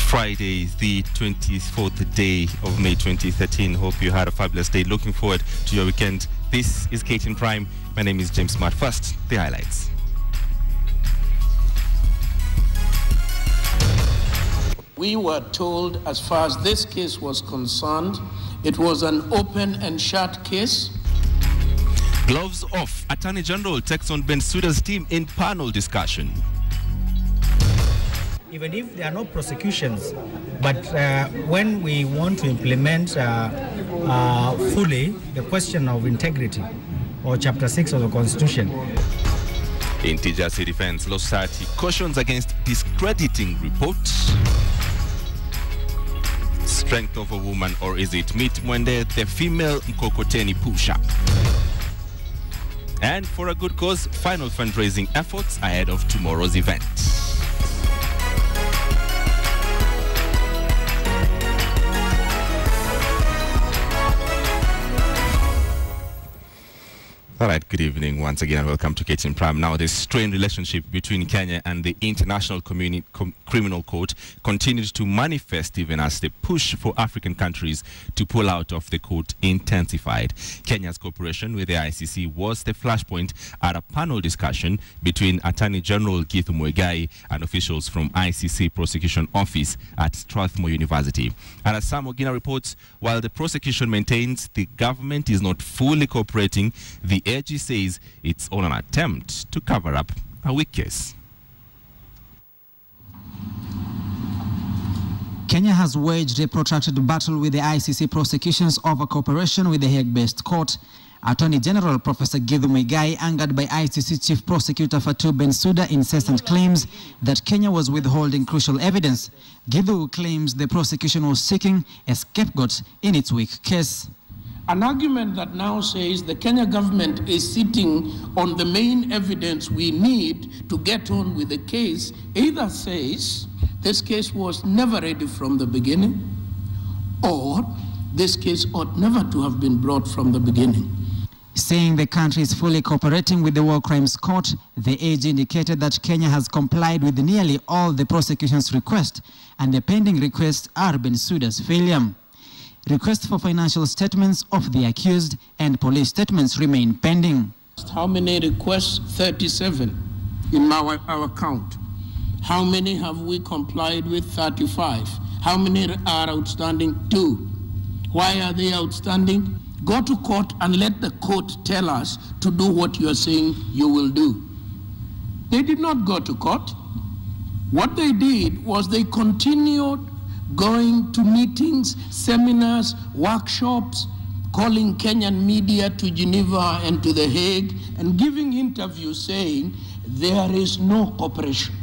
Friday, the 24th day of May 2013. Hope you had a fabulous day. Looking forward to your weekend. This is KTN Prime. My name is James Smart. First, the highlights. We were told, as far as this case was concerned, it was an open and shut case. Gloves off. Attorney General takes on Bensouda's team in panel discussion. Even if there are no prosecutions, but when we want to implement fully the question of integrity or Chapter 6 of the Constitution. In TJC Defense, Law Society cautions against discrediting reports. Strength of a woman, or is it Meet Mwende, the female Mkokoteni pusher? And for a good cause, final fundraising efforts ahead of tomorrow's event. All right, good evening once again. Welcome to KTN Prime. Now, this strained relationship between Kenya and the International Criminal Court continued to manifest even as the push for African countries to pull out of the court intensified. Kenya's cooperation with the ICC was the flashpoint at a panel discussion between Attorney General Githu Muigai and officials from ICC Prosecution Office at Strathmore University. And as Sam Ogina reports, while the prosecution maintains the government is not fully cooperating, the AG says it's on an attempt to cover up a weak case. Kenya has waged a protracted battle with the ICC prosecutions over cooperation with the Hague-based court. Attorney General Professor Githu Muigai, angered by ICC Chief Prosecutor Fatou Bensouda's incessant claims that Kenya was withholding crucial evidence. Githu claims the prosecution was seeking a scapegoat in its weak case. An argument that now says the Kenya government is sitting on the main evidence we need to get on with the case either says this case was never ready from the beginning, or this case ought never to have been brought from the beginning. Saying the country is fully cooperating with the War Crimes Court, the AG indicated that Kenya has complied with nearly all the prosecution's requests, and the pending requests are Bensouda's failure. Requests for financial statements of the accused and police statements remain pending. How many requests? 37 in our count. How many have we complied with? 35. How many are outstanding? 2. Why are they outstanding? Go to court and let the court tell us to do what you are saying you will do. They did not go to court. What they did was they continued going to meetings, seminars, workshops, calling Kenyan media to Geneva and to The Hague, and giving interviews saying there is no cooperation.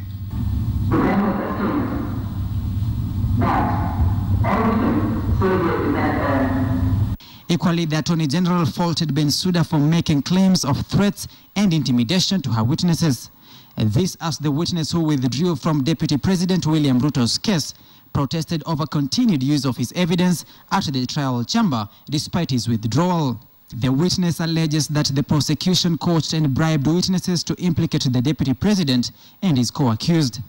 Equally, the Attorney General faulted Bensouda for making claims of threats and intimidation to her witnesses. This as the witness who withdrew from Deputy President William Ruto's case protested over continued use of his evidence at the trial chamber despite his withdrawal. The witness alleges that the prosecution coached and bribed witnesses to implicate the Deputy President and his co-accused.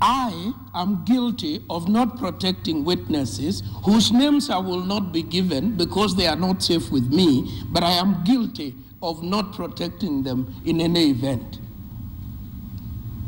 I am guilty of not protecting witnesses whose names I will not be given because they are not safe with me, but I am guilty of not protecting them in any event.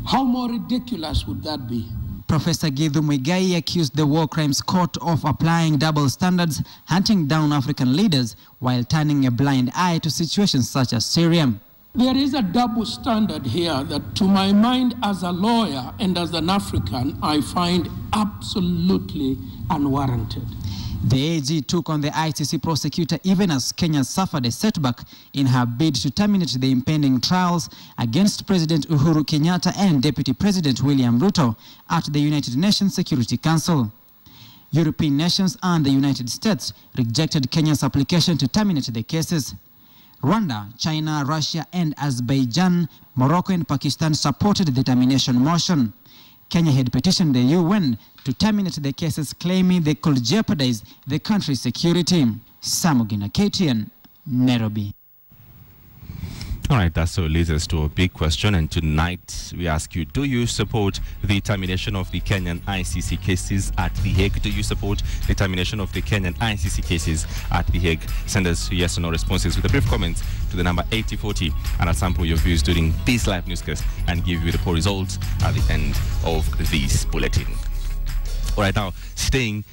How more ridiculous would that be? Professor Githu Muigai accused the War Crimes Court of applying double standards, hunting down African leaders while turning a blind eye to situations such as Syria. There is a double standard here that, to my mind, as a lawyer and as an African, I find absolutely unwarranted. The AG took on the ICC prosecutor even as Kenya suffered a setback in her bid to terminate the impending trials against President Uhuru Kenyatta and Deputy President William Ruto at the United Nations Security Council. European nations and the United States rejected Kenya's application to terminate the cases. Rwanda, China, Russia, and Azerbaijan, Morocco, and Pakistan supported the termination motion. Kenya had petitioned the UN to terminate the cases, claiming they could jeopardize the country's security. Sam Ogina, KTN, Nairobi. All right, that so leads us to a big question, and tonight we ask you, do you support the termination of the Kenyan ICC cases at The Hague? Do you support the termination of the Kenyan ICC cases at The Hague? Send us yes or no responses with a brief comment to the number 8040, and I'll sample your views during this live newscast and give you the poll results at the end of this bulletin. All right, now staying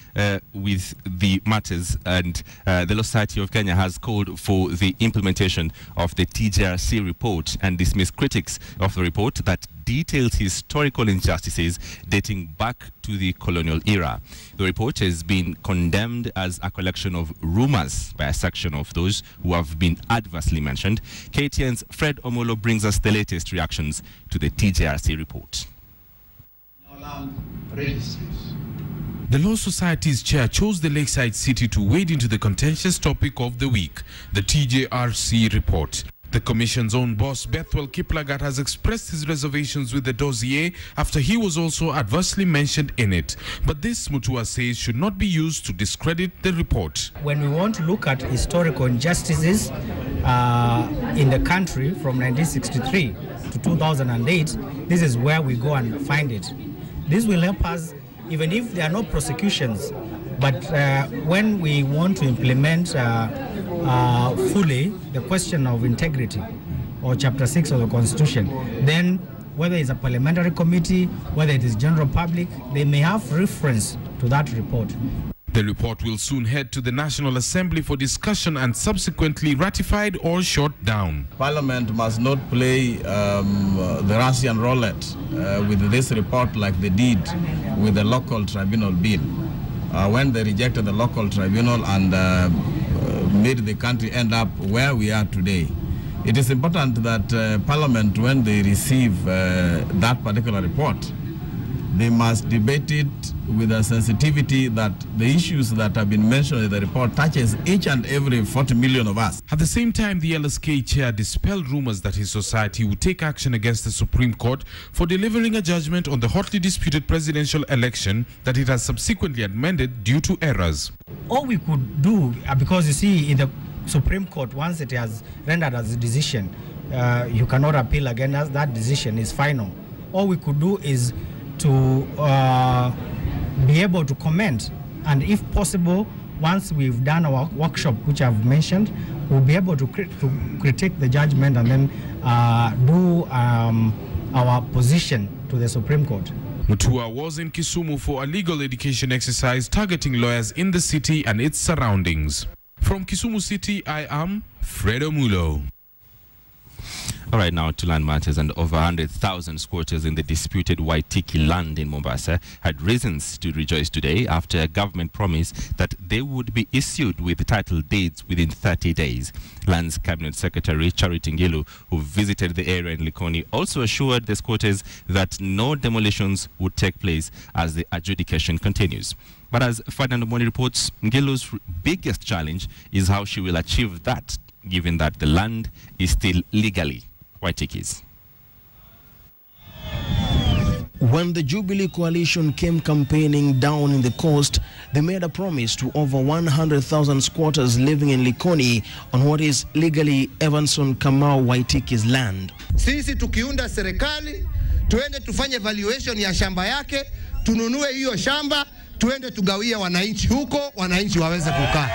with the matters, and the Law Society of Kenya has called for the implementation of the TJRC report and dismissed critics of the report that details historical injustices dating back to the colonial era. The report has been condemned as a collection of rumors by a section of those who have been adversely mentioned. KTN's Fred Omolo brings us the latest reactions to the TJRC report. The Law Society's chair chose the lakeside city to wade into the contentious topic of the week, the TJRC report. The Commission's own boss, Bethwell Kiplagat, has expressed his reservations with the dossier after he was also adversely mentioned in it. But this, Mutua says, should not be used to discredit the report. When we want to look at historical injustices in the country from 1963 to 2008, this is where we go and find it. This will help us, even if there are no prosecutions, but when we want to implement fully the question of integrity or Chapter 6 of the Constitution, then whether it's a parliamentary committee, whether it is general public, they may have reference to that report. The report will soon head to the National Assembly for discussion and subsequently ratified or shot down. Parliament must not play the Russian roulette with this report like they did with the local tribunal bill. When they rejected the local tribunal and made the country end up where we are today. It is important that Parliament, when they receive that particular report, they must debate it with a sensitivity that the issues that have been mentioned in the report touches each and every 40 million of us. At the same time, the LSK chair dispelled rumors that his society would take action against the Supreme Court for delivering a judgment on the hotly disputed presidential election that it has subsequently amended due to errors. All we could do, because you see in the Supreme Court, once it has rendered as a decision, you cannot appeal again, as that decision is final. All we could do is to be able to comment, and if possible, once we've done our workshop, which I've mentioned, we'll be able to critique the judgment and then do our position to the Supreme Court. Mutua was in Kisumu for a legal education exercise targeting lawyers in the city and its surroundings. From Kisumu City, I am Fred Omulo. All right, now to land matters, and over 100,000 squatters in the disputed Waitiki land in Mombasa had reasons to rejoice today after a government promised that they would be issued with title deeds within 30 days. Lands Cabinet Secretary Charity Ngilu, who visited the area in Likoni, also assured the squatters that no demolitions would take place as the adjudication continues. But as Ferdinand Moni reports, Ngilu's biggest challenge is how she will achieve that, given that the land is still legally Waitiki's. When the Jubilee Coalition came campaigning down in the coast, they made a promise to over 100,000 squatters living in Likoni on what is legally Evanson Kamau Waitiki's land. Sisi tukiunda serikali, tuende tufanye valuation ya shamba yake, tununue hiyo shamba, tuende tugawie wananchi huko, wananchi waweze kukaa.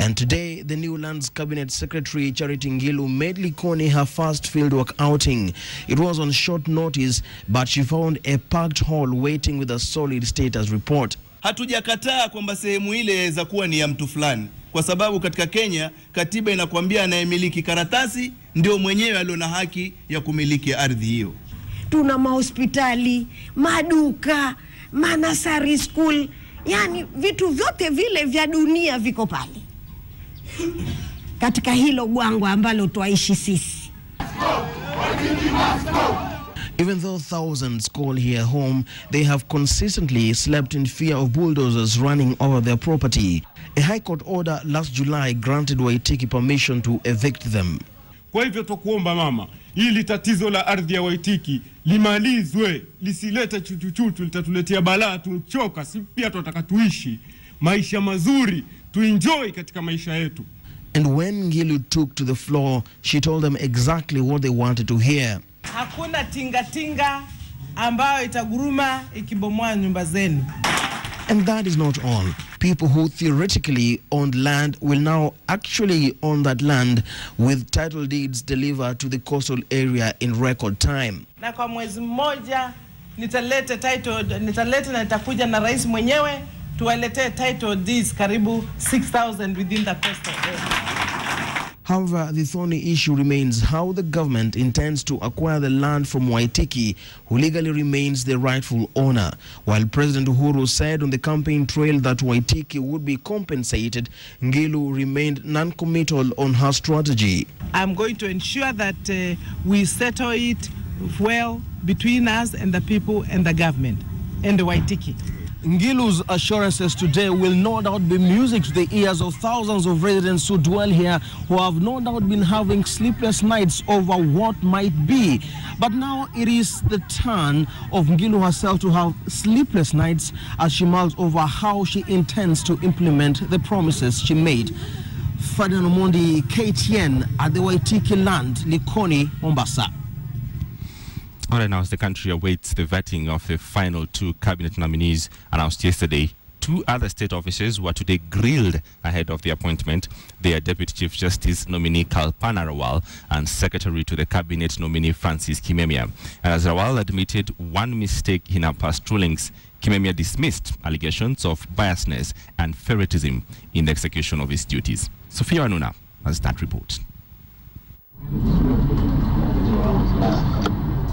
And today, the new Lands Cabinet Secretary Charity Ngilu made Likoni her first fieldwork outing. It was on short notice, but she found a packed hall waiting with a solid status report. Hatujakataa kwamba sehemu ile inaweza kuwa ni ya mtu fulani, kwa sababu katika Kenya katiba inakwambia anayemiliki karatasi ndio mwenyewe aliye na haki ya kumiliki ardhi hiyo. Tuna mahospitali, maduka, manasari school, yani vitu vyote vile vya dunia viko pale katika hilo gwangwa ambalo twaishi sisi. Even though thousands call here home, they have consistently slept in fear of bulldozers running over their property. A High Court order last July granted Waitiki permission to evict them. Kwa hivyo tukuomba mama, hili tatizo la ardhi ya Waitiki limalizwe, lisilete chuchuchuchu, litatuletea balaa, tuchoka, si pia tunataka tuishi maisha mazuri, tuenjoy katika maisha yetu. And when Ngilu took to the floor, she told them exactly what they wanted to hear. Hakuna tinga ambayo itaguruma ikibomoa nyumba zenu. And that is not all. People who theoretically owned land will now actually own that land with title deeds delivered to the coastal area in record time. Na kwa mwezi mmoja nitaleta na nitakuja na rais mwenyewe tuwaletee title deeds karibu 6,000 within the coastal area. However, the thorny issue remains how the government intends to acquire the land from Waitiki, who legally remains the rightful owner. While President Uhuru said on the campaign trail that Waitiki would be compensated, Ngilu remained non-committal on her strategy. I'm going to ensure that we settle it well between us and the people and the government and the Waitiki. Ngilu's assurances today will no doubt be music to the ears of thousands of residents who dwell here, who have no doubt been having sleepless nights over what might be. But now it is the turn of Ngilu herself to have sleepless nights as she mulls over how she intends to implement the promises she made. Ferdinand Omondi, KTN at the Waitiki land, Likoni, Mombasa. All right, now as the country awaits the vetting of the final 2 cabinet nominees announced yesterday, 2 other state officers were today grilled ahead of the appointment. They are Deputy Chief Justice nominee Kalpana Rawal and Secretary to the Cabinet nominee Francis Kimemia. And as Rawal admitted one mistake in her past rulings, Kimemia dismissed allegations of biasness and favoritism in the execution of his duties. Sophia Wanuna has that report.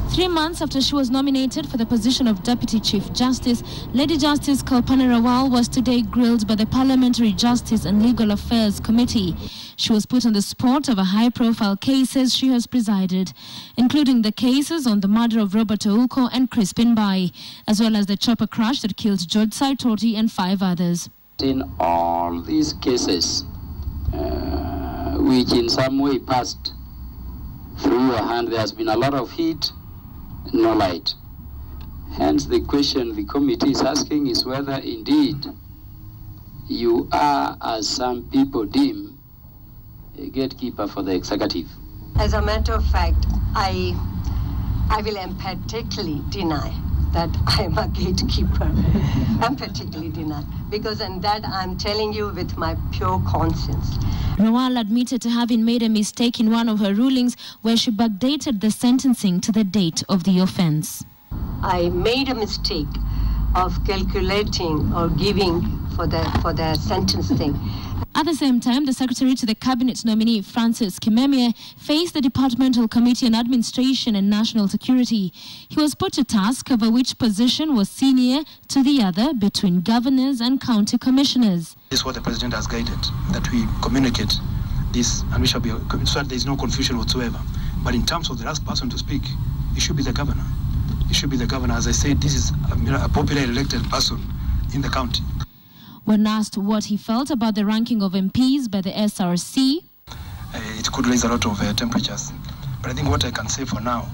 3 months after she was nominated for the position of Deputy Chief Justice, Lady Justice Kalpana Rawal was today grilled by the Parliamentary Justice and Legal Affairs Committee. She was put on the spot over high-profile cases she has presided, including the cases on the murder of Robert Ouko and Crispin Bai, as well as the chopper crash that killed George Saitoti and 5 others. In all these cases, which in some way passed through your hand, there has been a lot of heat, no light. Hence the question the committee is asking is whether indeed you are, as some people deem, a gatekeeper for the executive. As a matter of fact, I will emphatically deny that I am a gatekeeper. Emphatically deny. Because in that I'm telling you with my pure conscience. Rawal admitted to having made a mistake in one of her rulings where she backdated the sentencing to the date of the offense. I made a mistake of calculating or giving for the sentencing. At the same time, the Secretary to the Cabinet nominee Francis Kimemia faced the Departmental Committee on Administration and National Security. He was put to task over which position was senior to the other between governors and county commissioners. This is what the President has guided, that we communicate this and we shall be, so that there is no confusion whatsoever. But in terms of the last person to speak, it should be the governor. It should be the governor. As I said, this is a popularly elected person in the county. When asked what he felt about the ranking of MPs by the SRC, it could raise a lot of temperatures. But I think what I can say for now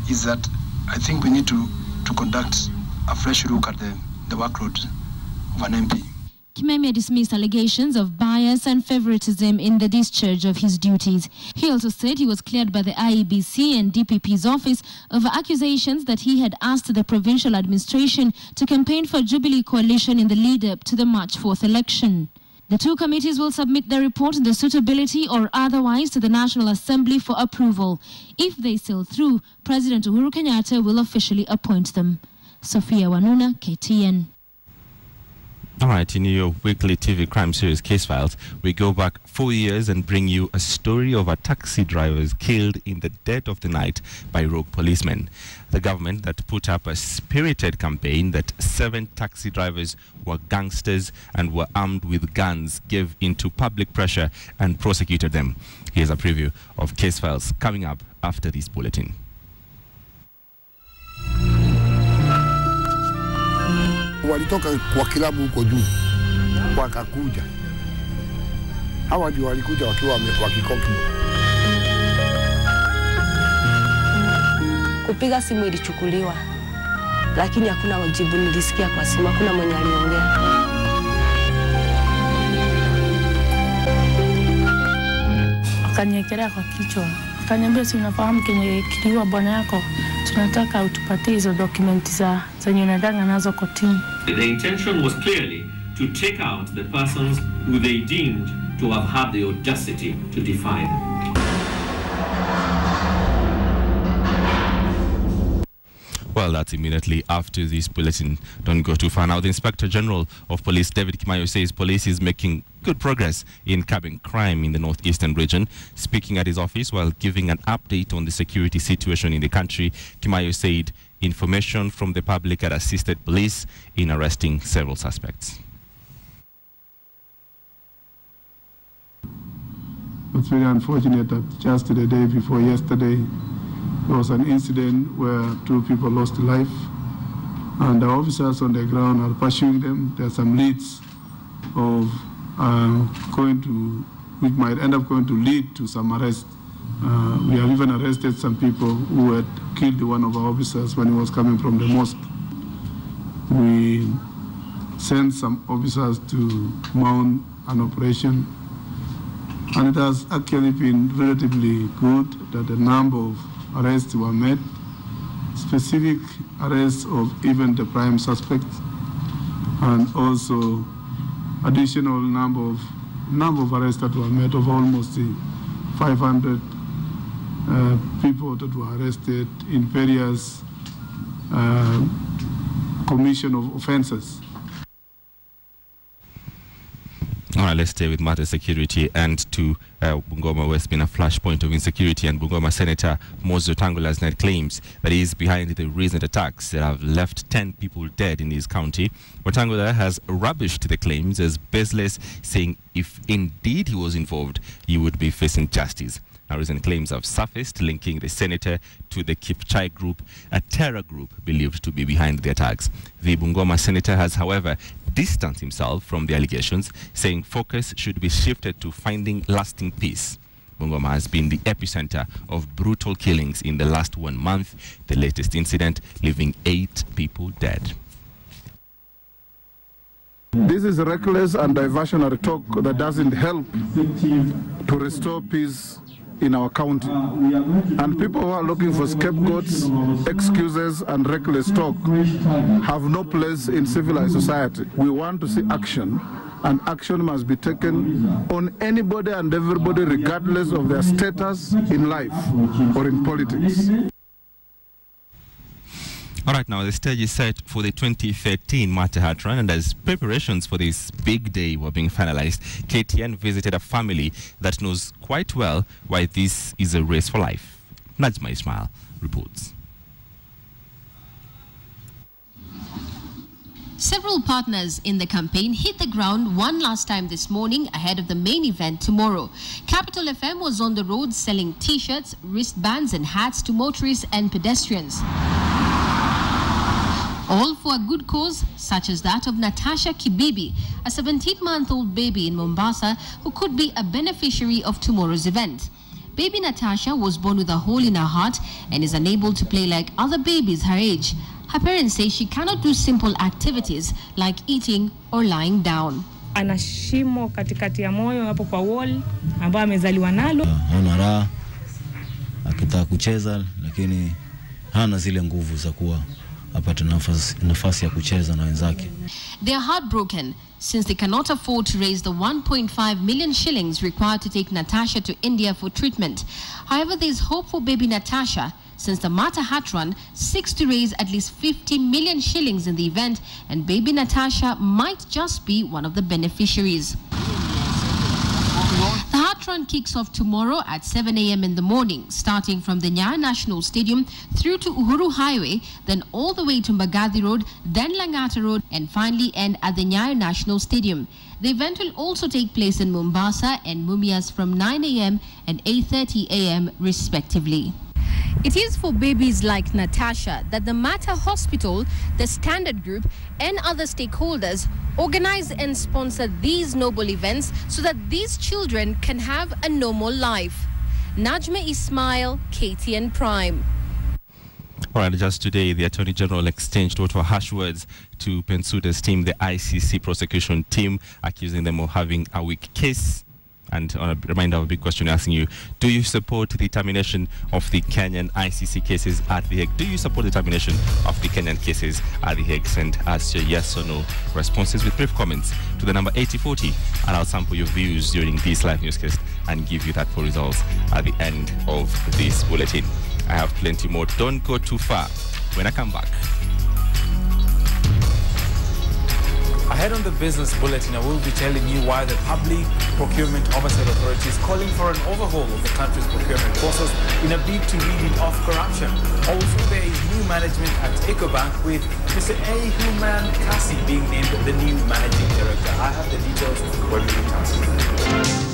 is that I think we need to conduct a fresh look at the workload of an MP. Kimemia dismissed allegations of bias and favoritism in the discharge of his duties. He also said he was cleared by the IEBC and DPP's office over accusations that he had asked the provincial administration to campaign for Jubilee coalition in the lead-up to the March 4th election. The 2 committees will submit their report on the suitability or otherwise to the National Assembly for approval. If they sail through, President Uhuru Kenyatta will officially appoint them. Sophia Wanuna, KTN. All right, in your weekly TV crime series Case Files, we go back 4 years and bring you a story of a taxi drivers killed in the dead of the night by rogue policemen. The government that put up a spirited campaign that 7 taxi drivers were gangsters and were armed with guns gave into public pressure and prosecuted them. Here's a preview of Case Files coming up after this bulletin. Walitoka kwa kilabu huko juu wakakuja. Hawa ndio walikuja wakiwa wakikoki. Kupiga simu ilichukuliwa, lakini hakuna wajibu nilisikia kwa simu, hakuna mwenye aliongea. akaniekelea kwa kichwa, akaniambia si unafahamu kenye kiliua bwana yako, tunataka utupatie hizo dokumenti zenye unadanga nazo kotini. The intention was clearly to take out the persons who they deemed to have had the audacity to defy them. Well, that's immediately after this bulletin. Don't go too far now. The Inspector General of Police, David Kimayo, says police is making good progress in curbing crime in the northeastern region. Speaking at his office while giving an update on the security situation in the country, Kimayo said information from the public had assisted police in arresting several suspects. It's very unfortunate that just the day before yesterday, there was an incident where 2 people lost life, and the officers on the ground are pursuing them. There are some leads of which might end up going to lead to some arrest. We have even arrested some people who had killed one of our officers when he was coming from the mosque. We sent some officers to mount an operation, and it has actually been relatively good that the number of arrests were made, specific arrests of even the prime suspects, and also additional number of arrests that were made of almost 500 people that were arrested in various commission of offenses. All right, let's stay with matter security and to Bungoma, where it's been a flashpoint of insecurity, and Bungoma Senator Moses Wetangula's net claims that he is behind the recent attacks that have left 10 people dead in his county. Wetangula has rubbished the claims as baseless, saying if indeed he was involved, he would be facing justice. Now, recent claims have surfaced linking the senator to the Kipchai group, a terror group believed to be behind the attacks. The Bungoma senator has, however, distanced himself from the allegations, saying focus should be shifted to finding lasting peace. Bungoma has been the epicenter of brutal killings in the last 1 month, the latest incident leaving 8 people dead. This is reckless and diversionary talk that doesn't help to restore peace in our county. And people who are looking for scapegoats, excuses, and reckless talk have no place in civilized society. We want to see action, and action must be taken on anybody and everybody regardless of their status in life or in politics. All right, now the stage is set for the 2013 Matahat Run, and as preparations for this big day were being finalized, KTN visited a family that knows quite well why this is a race for life. Najma Ismail reports. Several partners in the campaign hit the ground one last time this morning ahead of the main event tomorrow. Capital FM was on the road selling T-shirts, wristbands and hats to motorists and pedestrians. All for a good cause, such as that of Natasha Kibibi, a 17-month-old baby in Mombasa who could be a beneficiary of tomorrow's event. Baby Natasha was born with a hole in her heart and is unable to play like other babies her age. Her parents say she cannot do simple activities like eating or lying down. Ana shimo katikati ya moyo hapo kwa wall ambayo amezaliwa nalo. Hana raha akitaka kucheza lakini hana zile nguvu za kuwa apate nafasi ya kucheza na wenzake. They are heartbroken since they cannot afford to raise the 1.5 million shillings required to take Natasha to India for treatment. However, there is hope for baby Natasha since the Matahat Run seeks to raise at least 50 million shillings in the event, and baby Natasha might just be one of the beneficiaries. The Heart Run kicks off tomorrow at 7 a.m. in the morning, starting from the Nyayo National Stadium through to Uhuru Highway, then all the way to Mbagathi Road, then Langata Road, and finally end at the Nyayo National Stadium. The event will also take place in Mombasa and Mumias from 9 a.m. and 8:30 a.m. respectively. It is for babies like Natasha that the Mata Hospital, the Standard Group, and other stakeholders organize and sponsor these noble events so that these children can have a normal life. Najma Ismail, KTN Prime. All right, just today, the Attorney General exchanged harsh words to Bensouda's team, the ICC prosecution team, accusing them of having a weak case And on a reminder of a big question asking you, do you support the termination of the Kenyan ICC cases at The Hague? Do you support the termination of the Kenyan cases at The Hague? Send us your yes or no responses with brief comments to the number 8040, and I'll sample your views during this live newscast and give you that full results at the end of this bulletin. I have plenty more. Don't go too far. When I come back. Ahead on the business bulletin, I will be telling you why the Public Procurement Oversight Authority is calling for an overhaul of the country's procurement process in a bid to rid it of corruption. Also, there is new management at EcoBank, with Mr. Human Kasi being named the new managing director. I have the details when we return.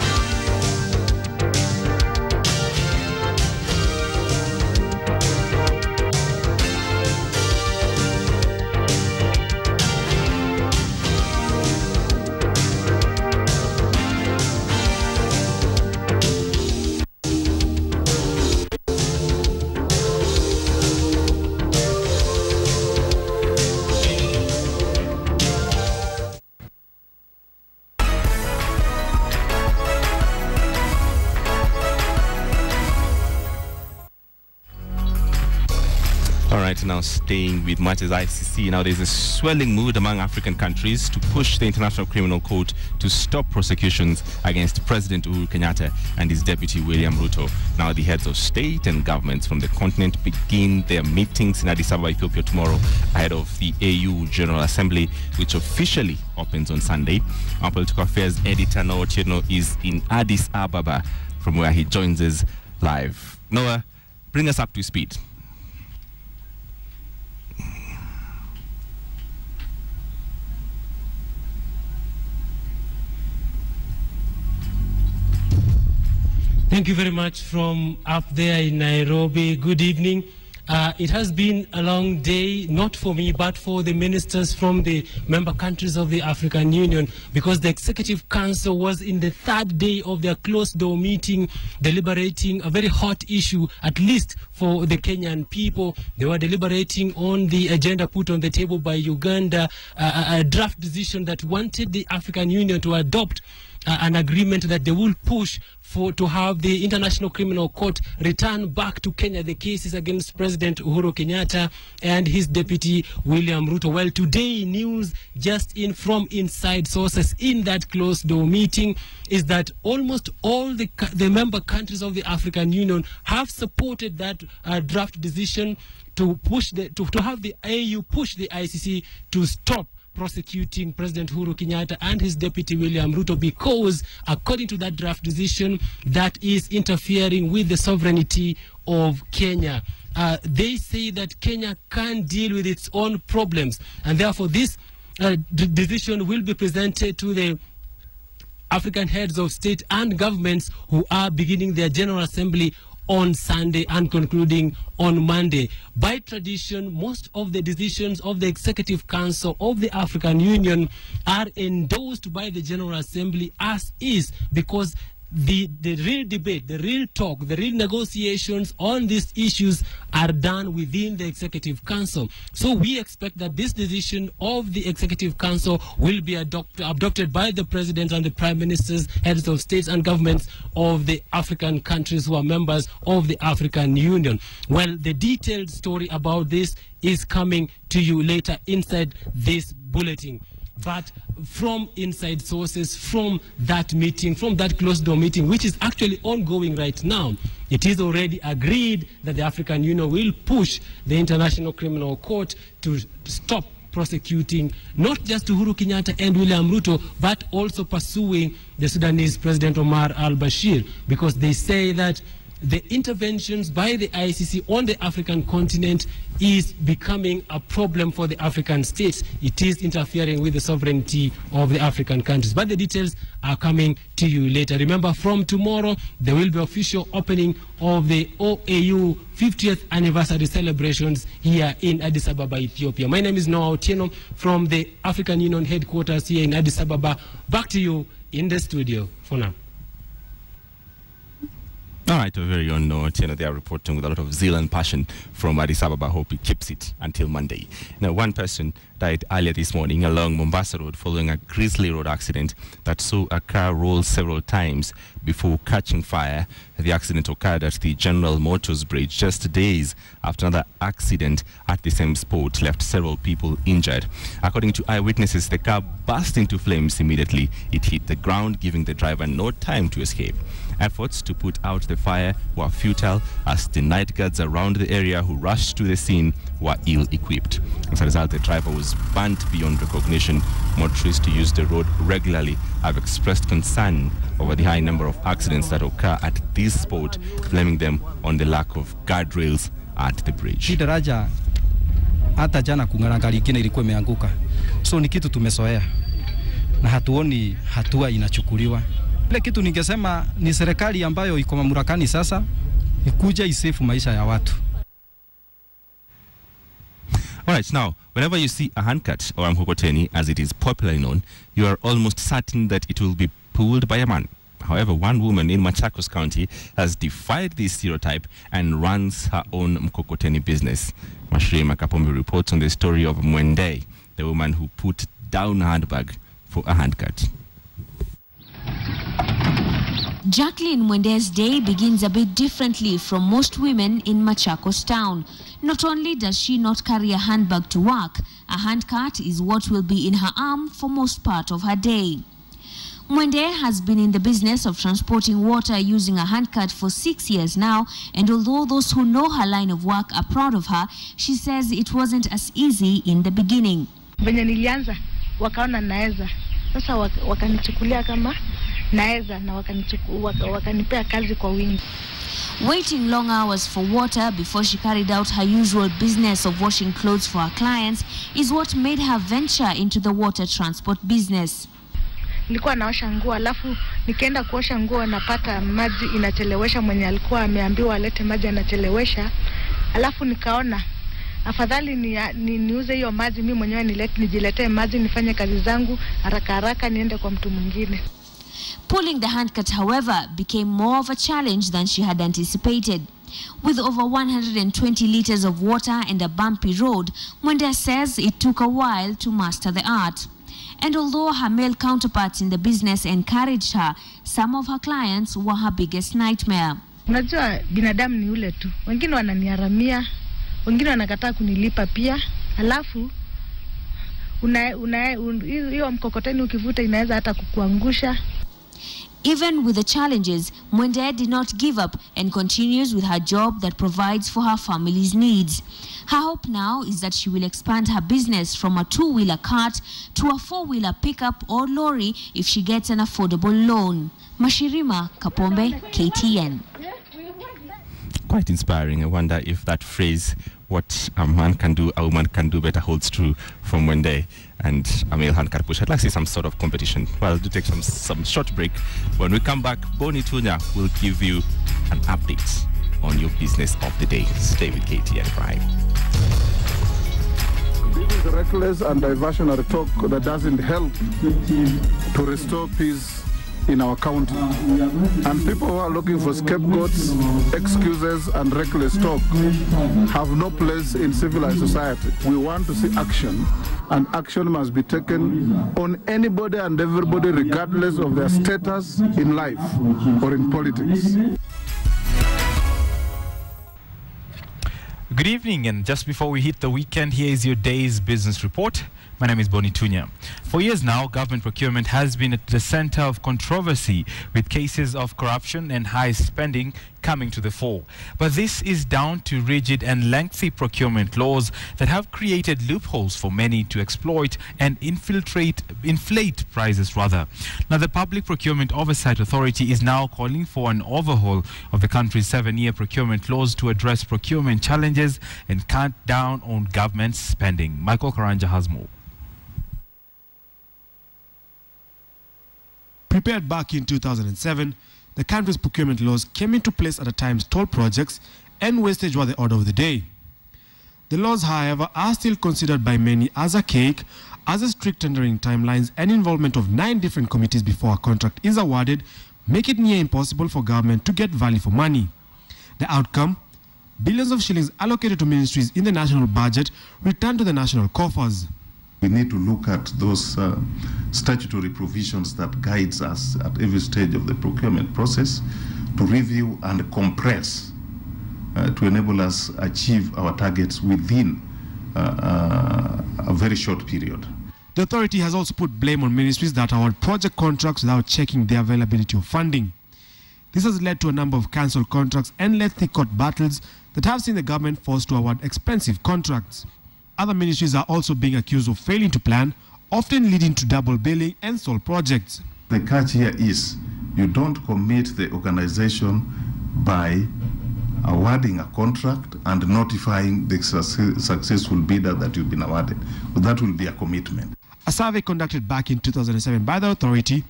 Now staying with matches ICC, now there's a swelling mood among African countries to push the International Criminal Court to stop prosecutions against President Uhuru Kenyatta and his deputy William Ruto. Now the heads of state and governments from the continent begin their meetings in Addis Ababa, Ethiopia tomorrow ahead of the AU General Assembly, which officially opens on Sunday. Our political affairs editor Noah Otieno is in Addis Ababa, from where he joins us live. Noah, bring us up to speed. Thank you very much from up there in Nairobi. Good evening. It has been a long day, not for me, but for the ministers from the member countries of the African Union, because the Executive Council was in the third day of their closed-door meeting, deliberating a very hot issue, at least for the Kenyan people. They were deliberating on the agenda put on the table by Uganda, a draft decision that wanted the African Union to adopt an agreement that they will push to have the International Criminal Court return back to Kenya the cases against President Uhuru Kenyatta and his deputy William Ruto. Well, today news just in from inside sources in that closed-door meeting is that almost all the member countries of the African Union have supported that draft decision to push to have the AU push the ICC to stop prosecuting President Uhuru Kenyatta and his deputy William Ruto, because according to that draft decision, that is interfering with the sovereignty of Kenya. They say that Kenya can't deal with its own problems, and therefore this decision will be presented to the African heads of state and governments, who are beginning their General Assembly on Sunday and concluding on Monday. By tradition, most of the decisions of the Executive Council of the African Union are endorsed by the General Assembly as is, because the real debate, the real talk, the real negotiations on these issues are done within the Executive Council. So we expect that this decision of the Executive Council will be adopted by the President and the Prime Ministers, heads of states and governments of the African countries who are members of the African Union. Well, the detailed story about this is coming to you later inside this bulletin. But from inside sources, from that meeting, from that closed-door meeting, which is actually ongoing right now, it is already agreed that the African Union will push the International Criminal Court to stop prosecuting not just Uhuru Kenyatta and William Ruto, but also pursuing the Sudanese President Omar al-Bashir, because they say that the interventions by the ICC on the African continent is becoming a problem for the African states. It is interfering with the sovereignty of the African countries. But the details are coming to you later. Remember, from tomorrow, there will be official opening of the OAU 50th anniversary celebrations here in Addis Ababa, Ethiopia. My name is Noah Otieno from the African Union headquarters here in Addis Ababa. Back to you in the studio for now. All right, a very own note. They are reporting with a lot of zeal and passion from Addis Ababa. Hope he keeps it until Monday. Now, one person died earlier this morning along Mombasa Road following a grisly road accident that saw a car roll several times before catching fire. The accident occurred at the General Motors Bridge just days after another accident at the same spot left several people injured. According to eyewitnesses, the car burst into flames immediately. It hit the ground, giving the driver no time to escape. Efforts to put out the fire were futile as the night guards around the area who rushed to the scene were ill-equipped. As a result, the driver was burnt beyond recognition. Motorists who use the road regularly have expressed concern over the high number of accidents that occur at this spot, blaming them on the lack of guardrails at the bridge. Daraja hata jana kungana gari ingine ilikuwa imeanguka. So ni kitu tumezoea na hatuoni hatua inachukuliwa. Ile kitu ningesema ni serikali ambayo iko mamlakani sasa ikuja isefu maisha ya watu. All right, now, whenever you see a handcart or a mkokoteni, as it is popularly known, you are almost certain that it will be pulled by a man. However, one woman in Machakos County has defied this stereotype and runs her own mkokoteni business. Mashirima Kapombe reports on the story of Mwende, the woman who put down a handbag for a handcart. Jacqueline Mwende's day begins a bit differently from most women in Machakos town. Not only does she not carry a handbag to work, a handcart is what will be in her arm for most part of her day. Mwende has been in the business of transporting water using a handcart for 6 years now, and although those who know her line of work are proud of her, she says it wasn't as easy in the beginning. Venye nilianza wakaona naeza, sasa wakanichukulia kama naeza na wakanipea kazi kwa wingi. Waiting long hours for water before she carried out her usual business of washing clothes for her clients is what made her venture into the water transport business. Nilikuwa naosha nguo, alafu nikienda kuosha nguo napata maji inachelewesha, mwenye alikuwa ameambiwa alete maji anachelewesha. Alafu nikaona afadhali niuze hiyo maji mimi mwenyewe nijiletee maji nifanye kazi zangu haraka haraka niende kwa mtu mwingine. Pulling the handcart, however, became more of a challenge than she had anticipated. With over 120 liters of water and a bumpy road, Mwende says it took a while to master the art. And although her male counterparts in the business encouraged her, some of her clients were her biggest nightmare. Unajua binadamu ni ule tu. Wengine wananiharamia, wengine wanakataa kunilipa pia. Alafu hiyo mkokoteni ukivuta inaweza hata kukuangusha. Even with the challenges, Mwende did not give up and continues with her job that provides for her family's needs. Her hope now is that she will expand her business from a two-wheeler cart to a four-wheeler pickup or lorry if she gets an affordable loan. Mashirima Kapombe, KTN. Quite inspiring. I wonder if that phrase, what a man can do, a woman can do better, holds true from Mwende and a male handcart push. I'd like to see some sort of competition. Well, do take some short break. When we come back, Boni Tunya will give you an update on your business of the day. Stay with KTN Prime. This is reckless and diversionary talk that doesn't help to restore peace in our county. And people who are looking for scapegoats, excuses, and reckless talk have no place in civilized society. We want to see action, and action must be taken on anybody and everybody regardless of their status in life or in politics. Good evening, and just before we hit the weekend, here is your day's business report. My name is Boni Tunya. For years now, government procurement has been at the center of controversy, with cases of corruption and high spending coming to the fore. But this is down to rigid and lengthy procurement laws that have created loopholes for many to exploit and inflate prices rather. Now, the Public Procurement Oversight Authority is now calling for an overhaul of the country's 7-year procurement laws to address procurement challenges and cut down on government spending. Michael Karanja has more. Prepared back in 2007, the country's procurement laws came into place at a time toll projects and wastage were the order of the day. The laws, however, are still considered by many as archaic, as a strict tendering timelines and involvement of 9 different committees before a contract is awarded make it near impossible for government to get value for money. The outcome? Billions of shillings allocated to ministries in the national budget return to the national coffers. We need to look at those statutory provisions that guides us at every stage of the procurement process to review and compress to enable us achieve our targets within a very short period. The authority has also put blame on ministries that award project contracts without checking the availability of funding. This has led to a number of cancelled contracts and lengthy court battles that have seen the government forced to award expensive contracts. Other ministries are also being accused of failing to plan, often leading to double billing and stalled projects. The catch here is you don't commit the organization by awarding a contract and notifying the successful bidder that you've been awarded. But that will be a commitment. A survey conducted back in 2007 by the authority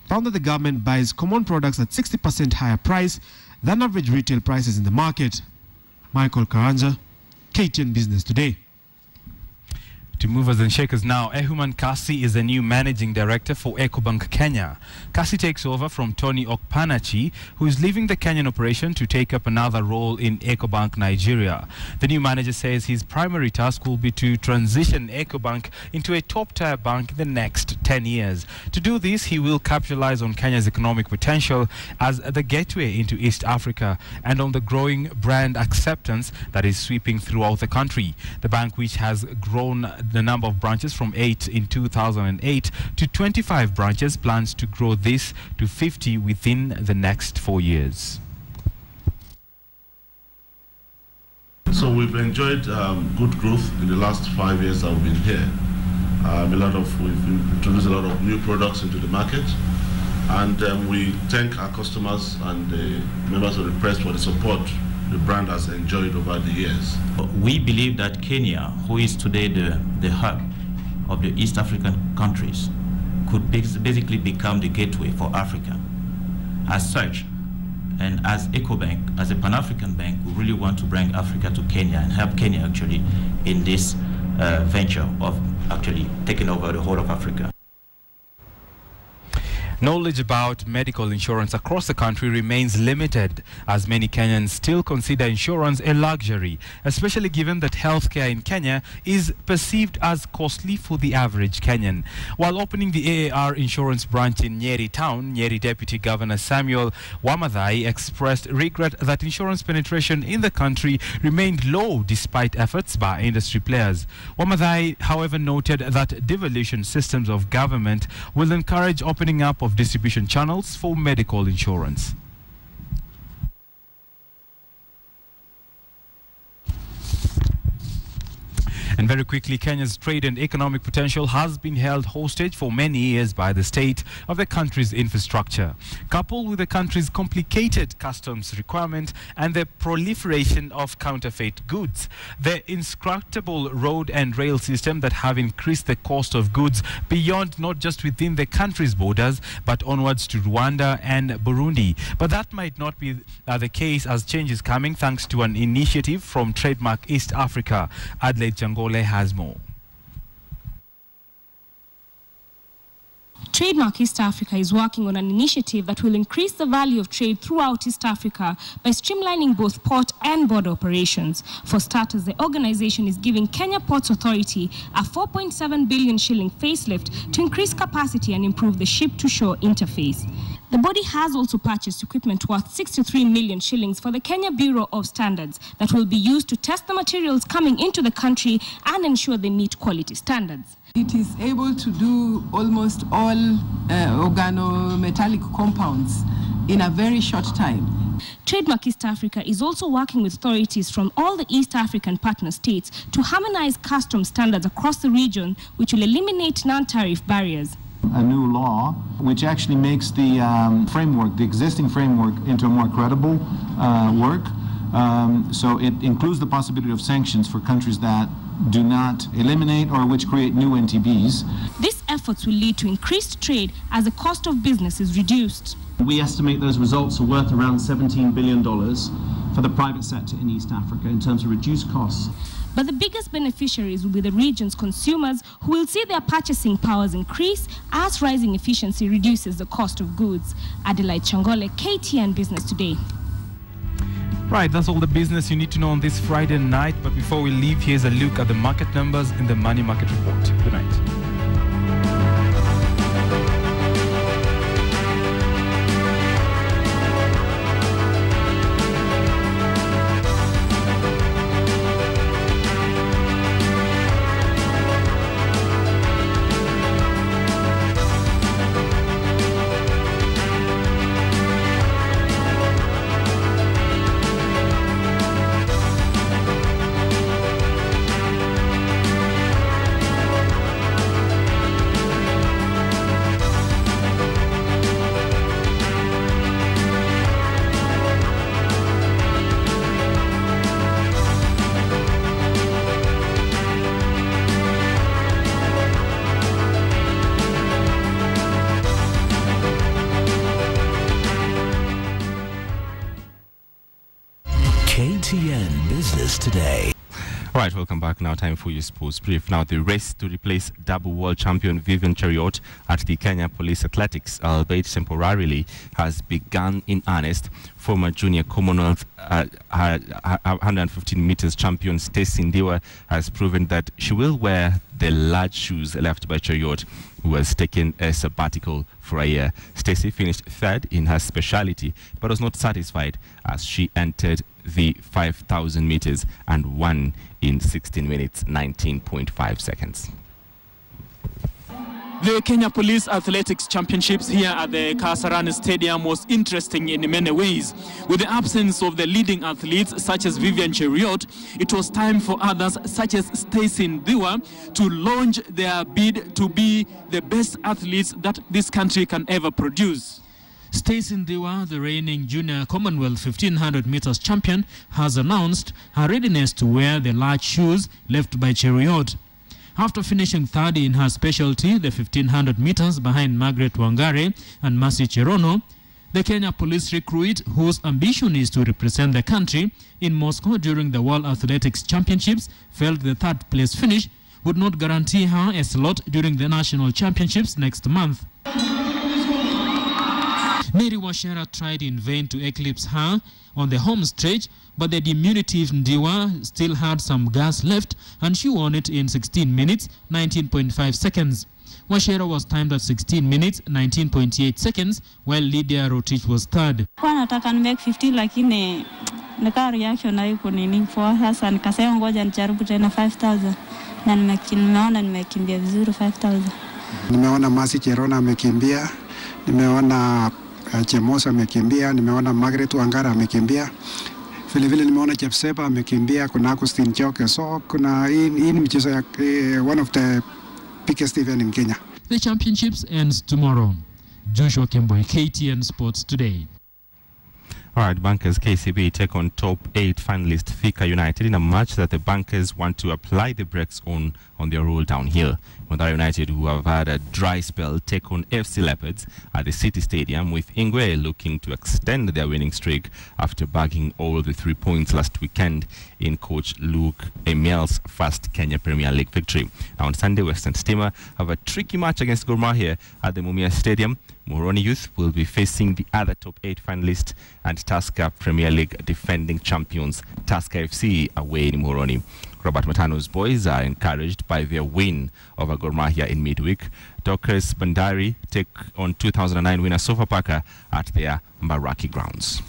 found that the government buys common products at 60% higher price than average retail prices in the market. Michael Karanja, KTN Business Today. To movers and shakers now, Ehuman Kasi is the new managing director for EcoBank Kenya. Kasi takes over from Tony Okpanachi, who is leaving the Kenyan operation to take up another role in EcoBank Nigeria. The new manager says his primary task will be to transition EcoBank into a top-tier bank in the next 10 years. To do this, he will capitalize on Kenya's economic potential as the gateway into East Africa and on the growing brand acceptance that is sweeping throughout the country. The bank, which has grown the number of branches from 8 in 2008 to 25 branches, plans to grow this to 50 within the next 4 years. So we've enjoyed good growth in the last 5 years that we've been here. We've introduced a lot of new products into the market, and we thank our customers and the members of the press for the support the brand has enjoyed over the years. We believe that Kenya, who is today the hub of the East African countries, could basically become the gateway for Africa. As such, and as EcoBank, as a Pan-African bank, we really want to bring Africa to Kenya and help Kenya actually in this venture of actually taking over the whole of Africa. Knowledge about medical insurance across the country remains limited, as many Kenyans still consider insurance a luxury, especially given that healthcare in Kenya is perceived as costly for the average Kenyan. While opening the AAR insurance branch in Nyeri town, Nyeri Deputy Governor Samuel Wamathai expressed regret that insurance penetration in the country remained low despite efforts by industry players. Wamathai, however, noted that devolution systems of government will encourage opening up of distribution channels for medical insurance. And very quickly, Kenya's trade and economic potential has been held hostage for many years by the state of the country's infrastructure. Coupled with the country's complicated customs requirement and the proliferation of counterfeit goods, the inscrutable road and rail system that have increased the cost of goods beyond not just within the country's borders, but onwards to Rwanda and Burundi. But that might not be the case, as change is coming thanks to an initiative from Trademark East Africa. Adelaide Jangole has more. Trademark East Africa is working on an initiative that will increase the value of trade throughout East Africa by streamlining both port and border operations. For starters, the organization is giving Kenya Ports Authority a 4.7 billion shilling facelift to increase capacity and improve the ship-to-shore interface. The body has also purchased equipment worth 63 million shillings for the Kenya Bureau of Standards that will be used to test the materials coming into the country and ensure they meet quality standards. It is able to do almost all organometallic compounds in a very short time. Trademark East Africa is also working with authorities from all the East African partner states to harmonize customs standards across the region, which will eliminate non-tariff barriers. A new law which actually makes the framework, the existing framework, into a more credible work. So it includes the possibility of sanctions for countries that do not eliminate or which create new NTBs. These efforts will lead to increased trade as the cost of business is reduced. We estimate those results are worth around $17 billion for the private sector in East Africa in terms of reduced costs. But the biggest beneficiaries will be the region's consumers, who will see their purchasing powers increase as rising efficiency reduces the cost of goods. Adelaide Changole, KTN Business Today. Right, that's all the business you need to know on this Friday night. But before we leave, here's a look at the market numbers in the Money Market Report. Good night. KTN Business Today. All right, welcome back. Now time for your sports brief. Now the race to replace double world champion Vivian Cheruiyot at the Kenya Police Athletics, albeit temporarily, has begun in earnest. Former junior Commonwealth 115 meters champion Stacey Ndiwa has proven that she will wear the large shoes left by Cheruiyot, who has taken a sabbatical for a year. Stacey finished third in her speciality, but was not satisfied as she entered the 5,000 meters and won in 16 minutes 19.5 seconds. The Kenya Police Athletics Championships here at the Kasarani Stadium was interesting in many ways. With the absence of the leading athletes such as Vivian Cheruiyot, it was time for others such as Stacey Ndiwa to launch their bid to be the best athletes that this country can ever produce. Stacey Ndiwa, the reigning junior Commonwealth 1500 meters champion, has announced her readiness to wear the large shoes left by Cheruiyot. After finishing third in her specialty, the 1500 meters, behind Margaret Wangare and Mercy Cherono, the Kenya Police recruit, whose ambition is to represent the country in Moscow during the World Athletics Championships, felt the third place finish would not guarantee her a slot during the National Championships next month. Mary Washera tried in vain to eclipse her on the home stretch, but the diminutive Ndiwa still had some gas left, and she won it in 16 minutes 19.5 seconds. Washera was timed at 16 minutes 19.8 seconds, while Lydia Rotich was third. Nataka nimake 15 lakini nika reaction haiko nini for sasa nikasema ngoja nijaribu tena 5000 na nimeona nimekimbia vizuri 5000. Nimeona Mercy Cherono amekimbia, nimeona Chemosa amekimbia, nimeona Margaret Wangara amekimbia. Vile vile nimeona Chepsepa amekimbia, kuna Agustin Choke. So kuna hii ni mchezo ya one of the biggest event in Kenya. The championships ends tomorrow. Joshua Kemboi, KTN Sports Today. All right, Bankers KCB take on top 8 finalist Thika United in a match that the Bankers want to apply the brakes on their roll downhill. Mathare United, who have had a dry spell, take on FC Leopards at the City Stadium, with Ingwe looking to extend their winning streak after bagging all the 3 points last weekend in coach Luke Emiel's first Kenya Premier League victory. Now on Sunday, Western Stima have a tricky match against Gor Mahia at the Mumia Stadium. Muhoroni Youth will be facing the other top 8 finalists and Tusker Premier League defending champions Tusker FC away in Muhoroni. Robert Matano's boys are encouraged by their win over Gor Mahia in midweek. Dockers Bandari take on 2009 winner Sofapaka at their Mbaraki grounds.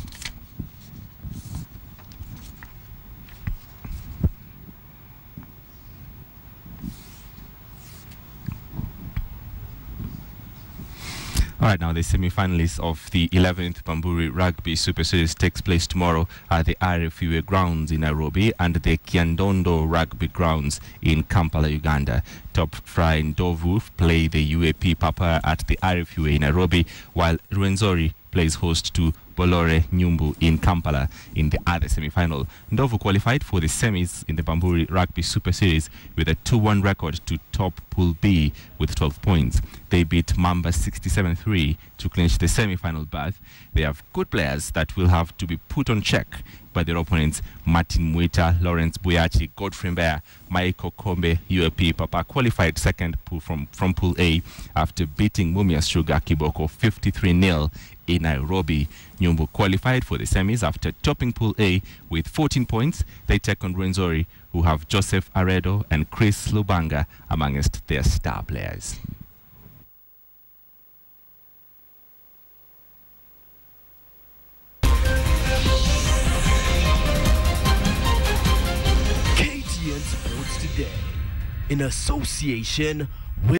All right, now the semi-finalists of the 11th Bamburi Rugby Super Series takes place tomorrow at the RFUA grounds in Nairobi and the Kiandondo Rugby grounds in Kampala, Uganda. Top Fry Ndovu play the UAP Papa at the RFUA in Nairobi, while Rwenzori plays host to Bolore Nyumbu in Kampala in the other semi-final. Ndovu qualified for the semis in the Bamburi Rugby Super Series with a 2-1 record to top Pool B with 12 points. They beat Mamba 67-3 to clinch the semi-final berth. They have good players that will have to be put on check by their opponents Martin Muita, Lawrence Buyachi, Godfrey Mbea, Michael Kombe, UAP Papa qualified second from Pool A after beating Mumias Sugar Kiboko 53-0 in Nairobi. Nyumbu qualified for the semis after topping Pool A with 14 points. They take on Rwenzori, who have Joseph Aredo and Chris Lubanga amongst their star players. KTN Sports Today, in association with